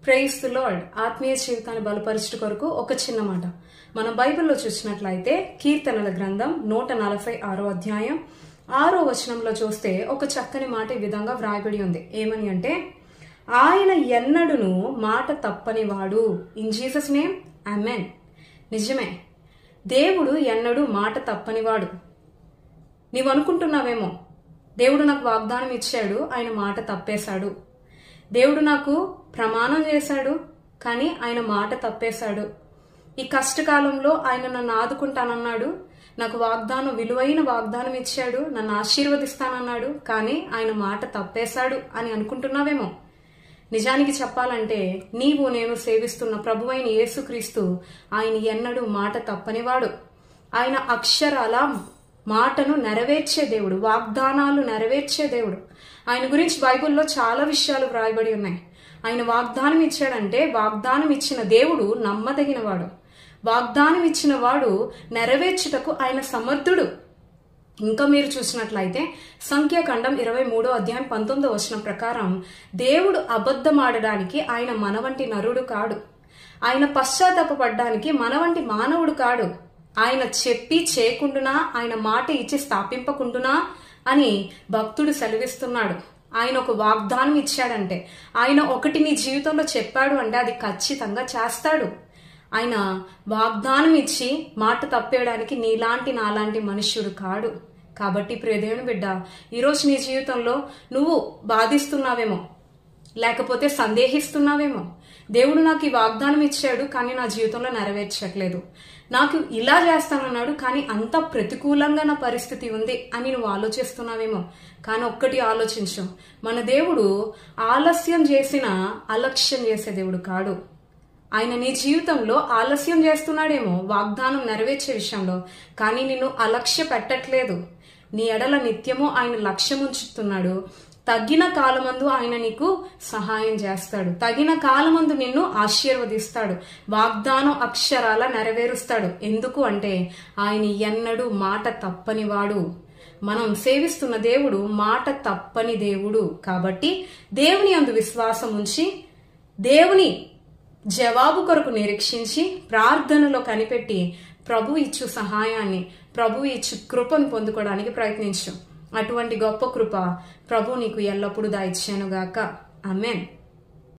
Praise the lord. ఆత్మీయ జీవితాన్ని బలపరచుట కొరకు ఒక చిన్న మాట. మనం బైబిల్లో చూసినట్లయితే కీర్తనల గ్రంథం 146 అధ్యాయం 6వ వచనంలో చూస్తే ఒక చక్కని మాట ఈ విధంగా వ్రాయబడి ఉంది. ఏమని అంటే, ఆయన ఎన్నడును మాట తప్పని వాడు. In Jesus name amen. నిజమే, దేవుడు ఎన్నడూ మాట తప్పనివాడు. నీవు అనుకుంటున్నావేమో, దేవుడు నాకు వాగ్దానం ఇచ్చాడు, ఆయన మాట తప్పేశాడు. దేవుడు నాకు ప్రమాణం చేశాడు, కానీ ఆయన మాట తప్పేశాడు. ఈ కష్టకాలంలో ఆయన నన్ను ఆదుకుంటానన్నాడు, నాకు విలువైన వాగ్దానం ఇచ్చాడు, నన్ను ఆశీర్వదిస్తానన్నాడు, కానీ ఆయన మాట తప్పేశాడు అని అనుకుంటున్నావేమో. నిజానికి చెప్పాలంటే, నీవు నేను సేవిస్తున్న ప్రభువైన యేసుక్రీస్తు ఆయన ఎన్నడూ మాట తప్పనివాడు. ఆయన అక్షరాల మాటను నెరవేర్చే దేవుడు, వాగ్దానాలు నెరవేర్చే దేవుడు. ఆయన గురించి బైబిల్లో చాలా విషయాలు వ్రాయబడి ఉన్నాయి. ఆయన వాగ్దానం ఇచ్చాడంటే, వాగ్దానం ఇచ్చిన దేవుడు నమ్మదగినవాడు. వాగ్దానం ఇచ్చిన వాడు నెరవేర్చుటకు ఆయన సమర్థుడు. ఇంకా మీరు చూసినట్లయితే సంఖ్యాకాండం 23వ అధ్యాయం 19వ వచనం ప్రకారం, దేవుడు అబద్ధమాడడానికి ఆయన మనవంటి నరుడు కాడు. ఆయన పశ్చాత్తాపపడ్డానికి మనవంటి మానవుడు కాడు. ఆయన చెప్పి చేయకుండునా, ఆయన మాట ఇచ్చి స్థాపింపకుండునా అని భక్తుడు సెలవిస్తున్నాడు. ఆయన ఒక వాగ్దానం ఇచ్చాడంటే, ఆయన ఒకటి నీ జీవితంలో చెప్పాడు అంటే అది ఖచ్చితంగా చేస్తాడు. ఆయన వాగ్దానం ఇచ్చి మాట తప్పేయడానికి నీలాంటి నాలాంటి మనుష్యుడు కాడు. కాబట్టి ప్రియ దేవుని బిడ్డ, ఈరోజు నీ జీవితంలో నువ్వు బాధిస్తున్నావేమో, లేకపోతే సందేహిస్తున్నావేమో. దేవుడు నాకు ఈ వాగ్దానం ఇచ్చాడు, కానీ నా జీవితంలో నెరవేర్చట్లేదు. నాకు ఇలా చేస్తానన్నాడు, కానీ అంత ప్రతికూలంగా నా పరిస్థితి ఉంది అని నువ్వు ఆలోచిస్తున్నావేమో. కానీ ఒక్కటి ఆలోచించు, మన దేవుడు ఆలస్యం చేసిన అలక్ష్యం చేసే దేవుడు కాడు. ఆయన నీ జీవితంలో ఆలస్యం చేస్తున్నాడేమో వాగ్దానం నెరవేర్చే విషయంలో, కానీ నిన్ను అలక్ష్య పెట్టట్లేదు. నీ ఎడల నిత్యము ఆయన లక్ష్యం ఉంచుతున్నాడు. తగిన కాలమందు ఆయన నీకు సహాయం చేస్తాడు. తగిన కాలమందు నిన్ను ఆశీర్వదిస్తాడు. వాగ్దానం అక్షరాల నెరవేరుస్తాడు. ఎందుకు అంటే, ఆయన ఎన్నడూ మాట తప్పనివాడు. మనం సేవిస్తున్న దేవుడు మాట తప్పని దేవుడు. కాబట్టి దేవుని యందు విశ్వాసం ఉంచి, దేవుని జవాబు కొరకు నిరీక్షించి, ప్రార్థనలో కనిపెట్టి ప్రభు ఇచ్చు సహాయాన్ని, ప్రభు ఇచ్చు కృపను పొందుకోవడానికి ప్రయత్నించు. అటువంటి గొప్ప కృప ప్రభు నీకు ఎల్లప్పుడూ దయచేయునుగాక. ఆమేన్.